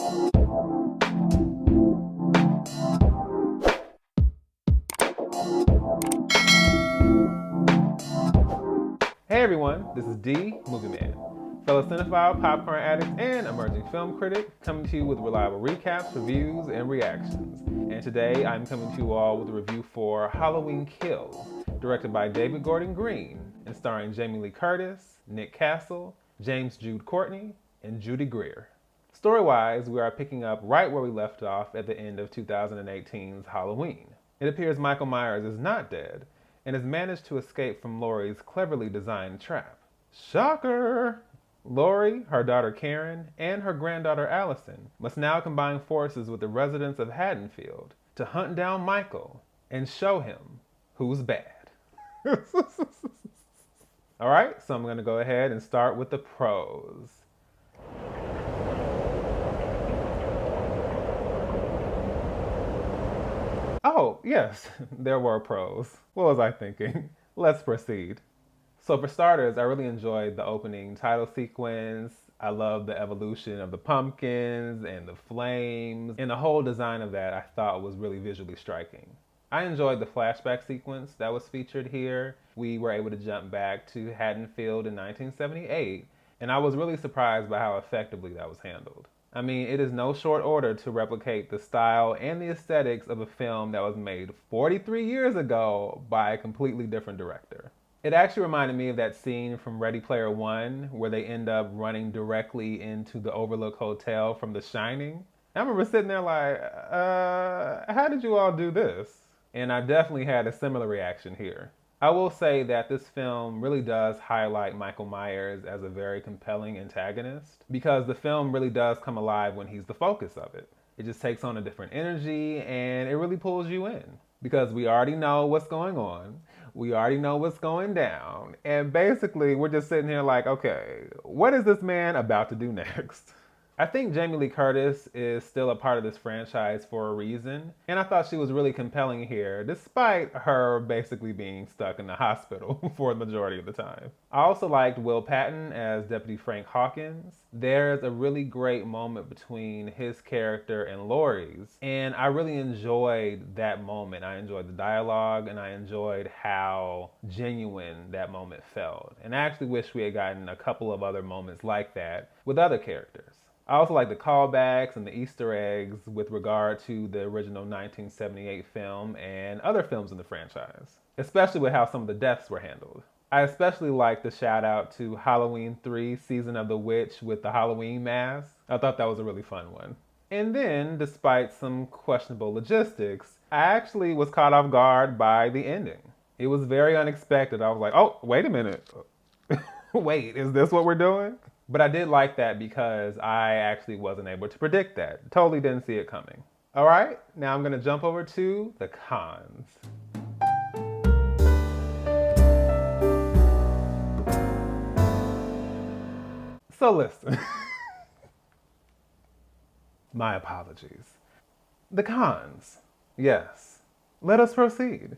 Hey everyone, this is D, Movieman, fellow cinephile, popcorn addict, and emerging film critic, coming to you with reliable recaps, reviews, and reactions. And today I'm coming to you all with a review for Halloween Kills, directed by David Gordon Green, and starring Jamie Lee Curtis, Nick Castle, James Jude Courtney, and Judy Greer. Story-wise, we are picking up right where we left off at the end of 2018's Halloween. It appears Michael Myers is not dead, and has managed to escape from Laurie's cleverly designed trap. Shocker! Laurie, her daughter Karen, and her granddaughter Allyson must now combine forces with the residents of Haddonfield to hunt down Michael and show him who's bad. Alright, so I'm going to go ahead and start with the pros. Oh, yes, there were pros. What was I thinking? Let's proceed. So for starters, I really enjoyed the opening title sequence. I love the evolution of the pumpkins and the flames, and the whole design of that I thought was really visually striking. I enjoyed the flashback sequence that was featured here. We were able to jump back to Haddonfield in 1978, and I was really surprised by how effectively that was handled. I mean, it is no short order to replicate the style and the aesthetics of a film that was made 43 years ago by a completely different director. It actually reminded me of that scene from Ready Player One where they end up running directly into the Overlook Hotel from The Shining. I remember sitting there like, how did you all do this? And I definitely had a similar reaction here. I will say that this film really does highlight Michael Myers as a very compelling antagonist because the film really does come alive when he's the focus of it. It just takes on a different energy and it really pulls you in because we already know what's going on. We already know what's going down. And basically, we're just sitting here like, okay, what is this man about to do next? I think Jamie Lee Curtis is still a part of this franchise for a reason, and I thought she was really compelling here, despite her basically being stuck in the hospital for the majority of the time. I also liked Will Patton as Deputy Frank Hawkins. There's a really great moment between his character and Laurie's, and I really enjoyed that moment. I enjoyed the dialogue, and I enjoyed how genuine that moment felt. And I actually wish we had gotten a couple of other moments like that with other characters. I also like the callbacks and the Easter eggs with regard to the original 1978 film and other films in the franchise, especially with how some of the deaths were handled. I especially like the shout out to Halloween 3 Season of the Witch with the Halloween mask. I thought that was a really fun one. And then, despite some questionable logistics, I actually was caught off guard by the ending. It was very unexpected. I was like, oh, wait a minute. Wait, is this what we're doing? But I did like that because I actually wasn't able to predict that. Totally didn't see it coming. All right, now I'm gonna jump over to the cons. So listen, my apologies. The cons, yes. Let us proceed.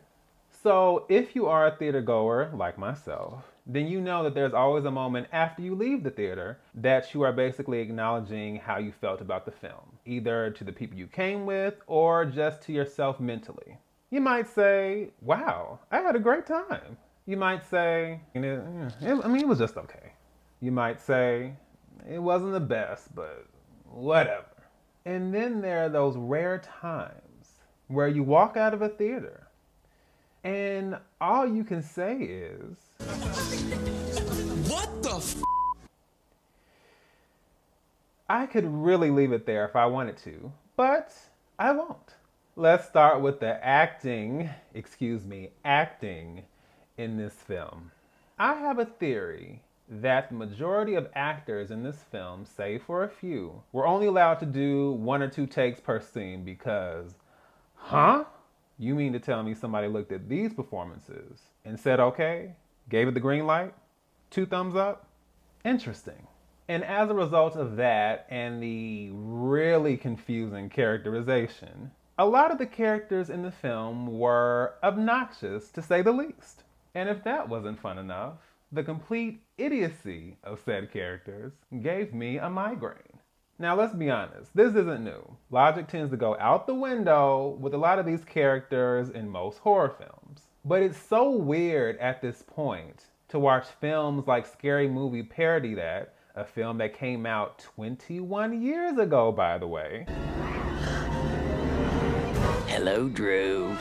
So if you are a theater goer like myself, then you know that there's always a moment after you leave the theater that you are basically acknowledging how you felt about the film, either to the people you came with or just to yourself mentally. You might say, wow, I had a great time. You might say, it was just okay. You might say, it wasn't the best, but whatever. And then there are those rare times where you walk out of a theater and all you can say is, what the f? I could really leave it there if I wanted to, but I won't. Let's start with the acting in this film. I have a theory that the majority of actors in this film, save for a few, were only allowed to do 1 or 2 takes per scene because, huh? You mean to tell me somebody looked at these performances and said, okay, gave it the green light, 2 thumbs up? Interesting. And as a result of that and the really confusing characterization, a lot of the characters in the film were obnoxious, to say the least. And if that wasn't fun enough, the complete idiocy of said characters gave me a migraine. Now, let's be honest, this isn't new. Logic tends to go out the window with a lot of these characters in most horror films. But it's so weird at this point to watch films like Scary Movie parody that, a film that came out 21 years ago, by the way. Hello, Drew.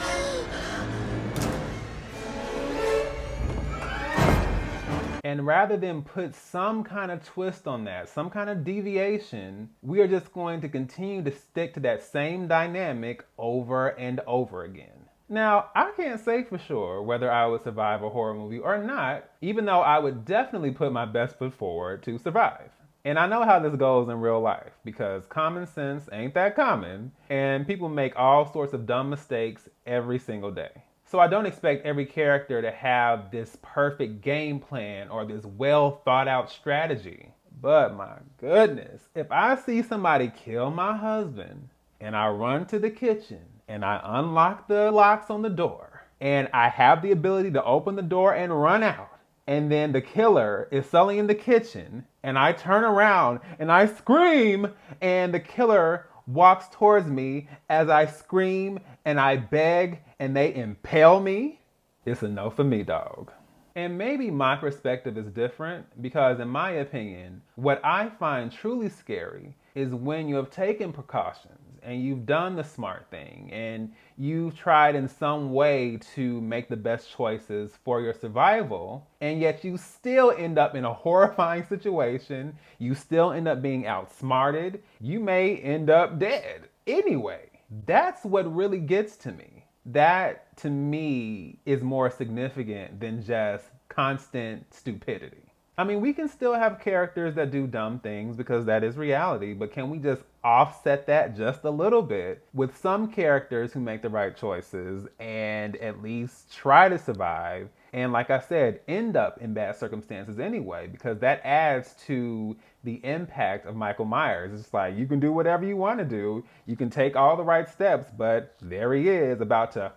And rather than put some kind of twist on that, some kind of deviation, we are just going to continue to stick to that same dynamic over and over again. Now, I can't say for sure whether I would survive a horror movie or not, even though I would definitely put my best foot forward to survive. And I know how this goes in real life, because common sense ain't that common, and people make all sorts of dumb mistakes every single day. So I don't expect every character to have this perfect game plan or this well thought out strategy. But my goodness, if I see somebody kill my husband and I run to the kitchen and I unlock the locks on the door and I have the ability to open the door and run out, and then the killer is suddenly in the kitchen and I turn around and I scream and the killer walks towards me as I scream and I beg and they impale me, it's a no for me, dog. And maybe my perspective is different because in my opinion, what I find truly scary is when you have taken precautions and you've done the smart thing and you've tried in some way to make the best choices for your survival, and yet you still end up in a horrifying situation, you still end up being outsmarted, you may end up dead. Anyway, that's what really gets to me. That, to me, is more significant than just constant stupidity. I mean, we can still have characters that do dumb things because that is reality, but can we just offset that just a little bit with some characters who make the right choices and at least try to survive and, like I said, end up in bad circumstances anyway, because that adds to the impact of Michael Myers. It's like, you can do whatever you want to do, you can take all the right steps, but there he is about to...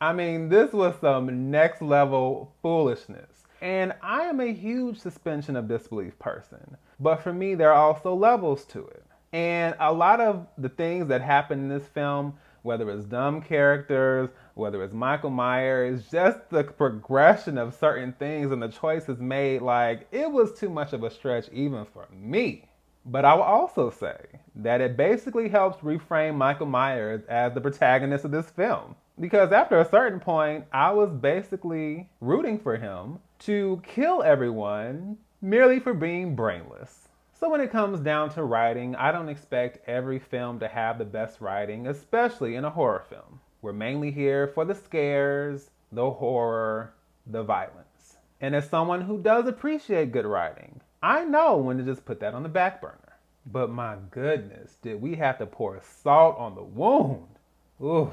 I mean, this was some next level foolishness. And I am a huge suspension of disbelief person. But for me, there are also levels to it. And a lot of the things that happen in this film, whether it's dumb characters, whether it's Michael Myers, just the progression of certain things and the choices made, like, it was too much of a stretch even for me. But I will also say that it basically helps reframe Michael Myers as the protagonist of this film. Because after a certain point, I was basically rooting for him to kill everyone merely for being brainless. So when it comes down to writing, I don't expect every film to have the best writing, especially in a horror film. We're mainly here for the scares, the horror, the violence. And as someone who does appreciate good writing, I know when to just put that on the back burner. But my goodness, did we have to pour salt on the wound? Ooh.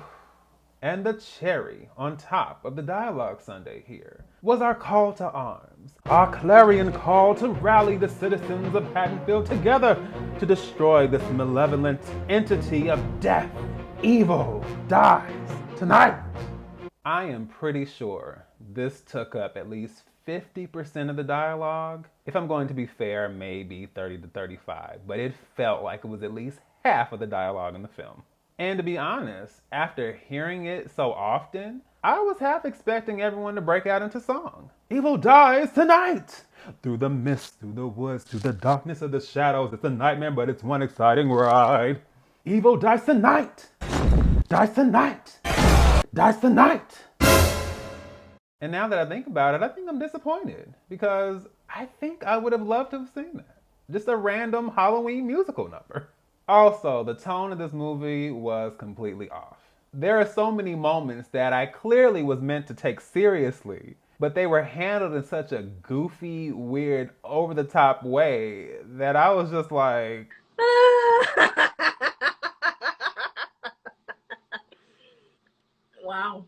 And the cherry on top of the dialogue sundae here was our call to arms, our clarion call to rally the citizens of Haddonfield together to destroy this malevolent entity of death. Evil dies tonight. I am pretty sure this took up at least 50% of the dialogue. If I'm going to be fair, maybe 30 to 35, but it felt like it was at least half of the dialogue in the film. And to be honest, after hearing it so often, I was half expecting everyone to break out into song. Evil dies tonight! Through the mist, through the woods, through the darkness of the shadows, it's a nightmare, but it's one exciting ride. Evil dies tonight! Dies tonight! Dies tonight! And now that I think about it, I think I'm disappointed because I think I would have loved to have seen that. Just a random Halloween musical number. Also, the tone of this movie was completely off. There are so many moments that I clearly was meant to take seriously, but they were handled in such a goofy, weird, over-the-top way that I was just like... Wow.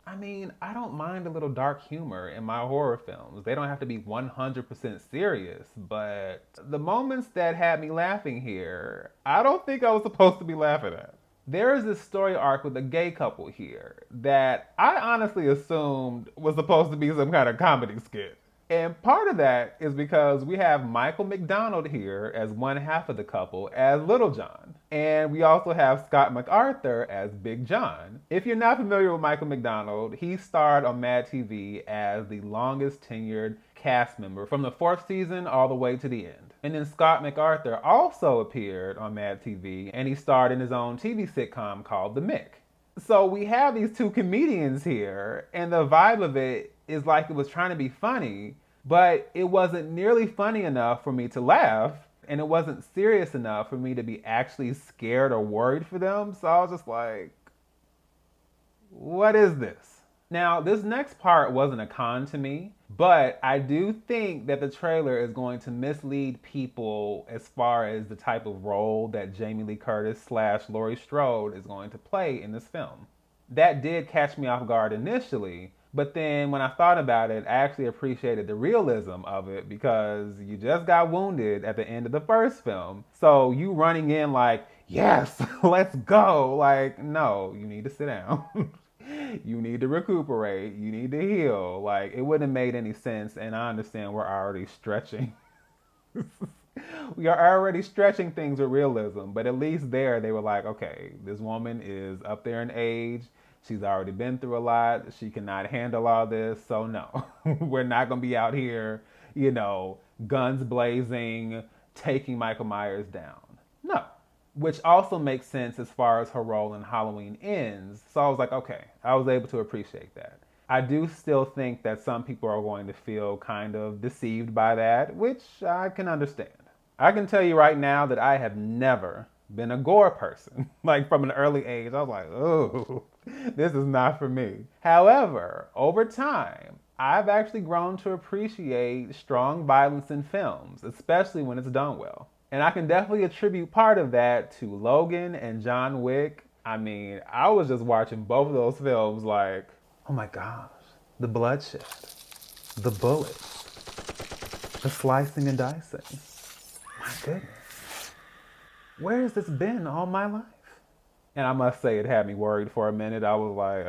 I mean, I don't mind a little dark humor in my horror films. They don't have to be 100% serious, but the moments that had me laughing here, I don't think I was supposed to be laughing at. There is this story arc with a gay couple here that I honestly assumed was supposed to be some kind of comedy skit. And part of that is because we have Michael McDonald here as one half of the couple as Little John. And we also have Scott MacArthur as Big John. If you're not familiar with Michael McDonald, he starred on Mad TV as the longest tenured cast member from the fourth season all the way to the end. And then Scott MacArthur also appeared on Mad TV, and he starred in his own TV sitcom called The Mick. So we have these two comedians here, and the vibe of it is like it was trying to be funny, but it wasn't nearly funny enough for me to laugh, and it wasn't serious enough for me to be actually scared or worried for them. So I was just like, what is this? Now, this next part wasn't a con to me, but I do think that the trailer is going to mislead people as far as the type of role that Jamie Lee Curtis / Laurie Strode is going to play in this film. That did catch me off guard initially, but then when I thought about it, I actually appreciated the realism of it because you just got wounded at the end of the first film. So you running in like, yes, let's go. Like, no, you need to sit down. You need to recuperate. You need to heal. Like, it wouldn't have made any sense. And I understand we're already stretching. We are already stretching things with realism. But at least there, they were like, okay, this woman is up there in age. She's already been through a lot. She cannot handle all this. So no, we're not going to be out here, guns blazing, taking Michael Myers down. No. Which also makes sense as far as her role in Halloween Ends. So I was like, okay, I was able to appreciate that. I do still think that some people are going to feel kind of deceived by that, which I can understand. I can tell you right now that I have never been a Gore person. Like from an early age, I was like, oh, this is not for me. However, over time, I've actually grown to appreciate strong violence in films, especially when it's done well. And I can definitely attribute part of that to Logan and John Wick. I mean, I was just watching both of those films like, oh my gosh, the bloodshed, the bullets, the slicing and dicing. My goodness, where has this been all my life? And I must say it had me worried for a minute. I was like,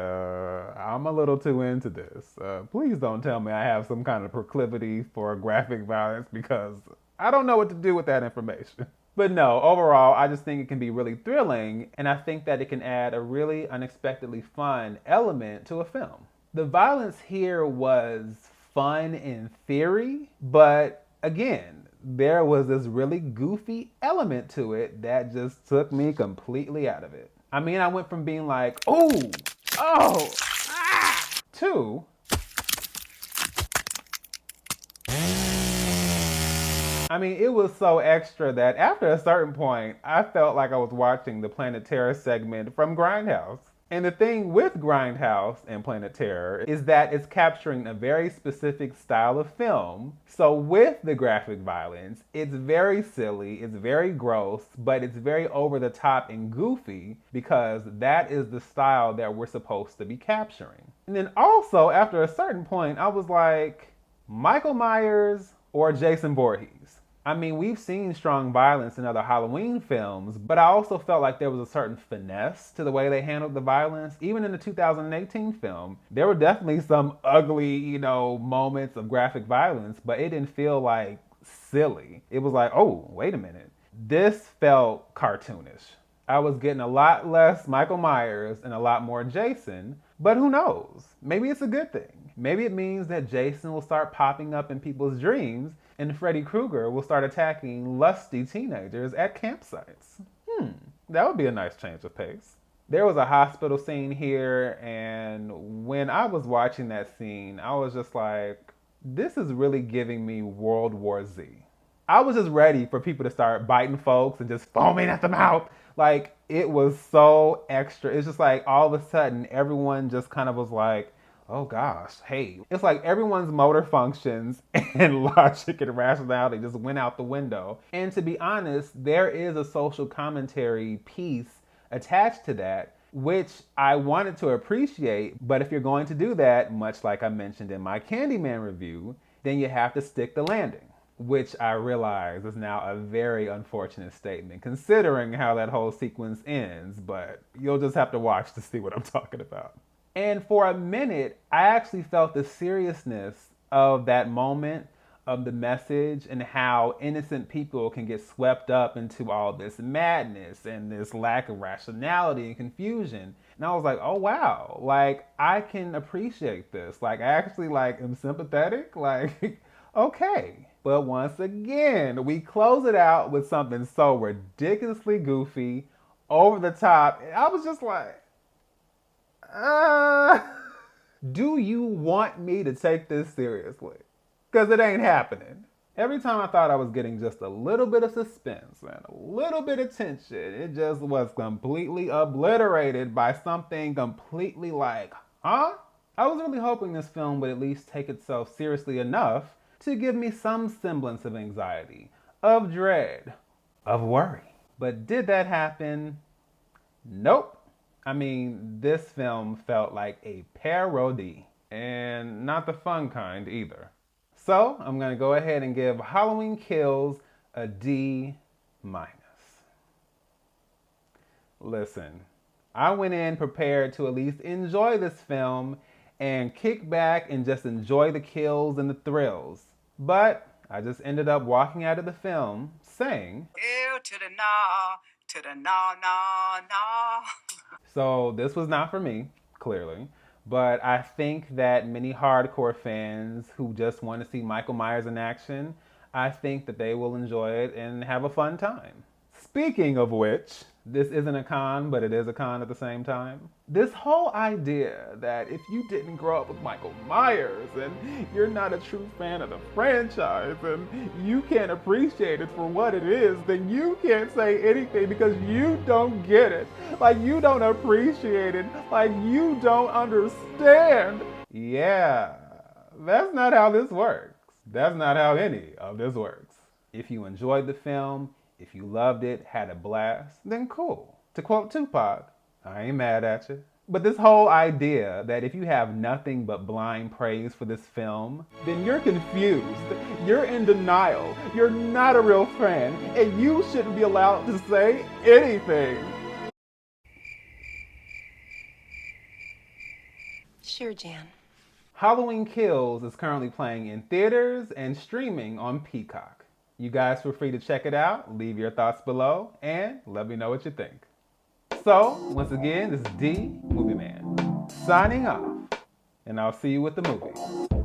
I'm a little too into this. Please don't tell me I have some kind of proclivity for graphic violence because I don't know what to do with that information. But no, overall, I just think it can be really thrilling, and I think that it can add a really unexpectedly fun element to a film. The violence here was fun in theory, but again, there was this really goofy element to it that just took me completely out of it. I mean, I went from being like, oh, to I mean, it was so extra that after a certain point, I felt like I was watching the Planet Terror segment from Grindhouse. And the thing with Grindhouse and Planet Terror is that it's capturing a very specific style of film. So with the graphic violence, it's very silly, it's very gross, but it's very over the top and goofy because that is the style that we're supposed to be capturing. And then also, after a certain point, I was like, Michael Myers or Jason Voorhees? I mean, we've seen strong violence in other Halloween films, but I also felt like there was a certain finesse to the way they handled the violence. Even in the 2018 film, there were definitely some ugly, moments of graphic violence, but it didn't feel like silly. It was like, oh, wait a minute. This felt cartoonish. I was getting a lot less Michael Myers and a lot more Jason, but who knows? Maybe it's a good thing. Maybe it means that Jason will start popping up in people's dreams and Freddy Krueger will start attacking lusty teenagers at campsites. That would be a nice change of pace. There was a hospital scene here, and when I was watching that scene, I was just like, this is really giving me World War Z. I was just ready for people to start biting folks and just foaming at the mouth. Like, it was so extra. It's just like all of a sudden, everyone just kind of was like, oh gosh, hey. It's like everyone's motor functions and logic and rationality just went out the window. And to be honest, there is a social commentary piece attached to that, which I wanted to appreciate. But if you're going to do that, much like I mentioned in my Candyman review, then you have to stick the landing, which I realize is now a very unfortunate statement considering how that whole sequence ends, but you'll just have to watch to see what I'm talking about. And for a minute, I actually felt the seriousness of that moment, of the message, and how innocent people can get swept up into all this madness and this lack of rationality and confusion. And I was like, oh wow, like I can appreciate this. Like I actually like am sympathetic. Like, okay. But once again, we close it out with something so ridiculously goofy, over the top. I was just like, uh, do you want me to take this seriously? Because it ain't happening. Every time I thought I was getting just a little bit of suspense and a little bit of tension, it just was completely obliterated by something completely like, huh? I was really hoping this film would at least take itself seriously enough to give me some semblance of anxiety, of dread, of worry. But did that happen? Nope. I mean, this film felt like a parody, and not the fun kind either. So I'm going to go ahead and give Halloween Kills a D minus. Listen, I went in prepared to at least enjoy this film and kick back and just enjoy the kills and the thrills. But I just ended up walking out of the film saying, ew to the nah, to the nah, nah, nah. so this was not for me, clearly. But I think that many hardcore fans who just want to see Michael Myers in action, I think that they will enjoy it and have a fun time. Speaking of which, this isn't a con, but it is a con at the same time. This whole idea that if you didn't grow up with Michael Myers and you're not a true fan of the franchise and you can't appreciate it for what it is, then you can't say anything because you don't get it. Like you don't appreciate it. Like you don't understand. Yeah, that's not how this works. That's not how any of this works. If you enjoyed the film, if you loved it, had a blast, then cool. To quote Tupac, I ain't mad at you. But this whole idea that if you have nothing but blind praise for this film, then you're confused, you're in denial, you're not a real fan, and you shouldn't be allowed to say anything. Sure, Jan. Halloween Kills is currently playing in theaters and streaming on Peacock. You guys feel free to check it out, leave your thoughts below, and let me know what you think. So, once again, this is D, Movieman, signing off, and I'll see you with the movies.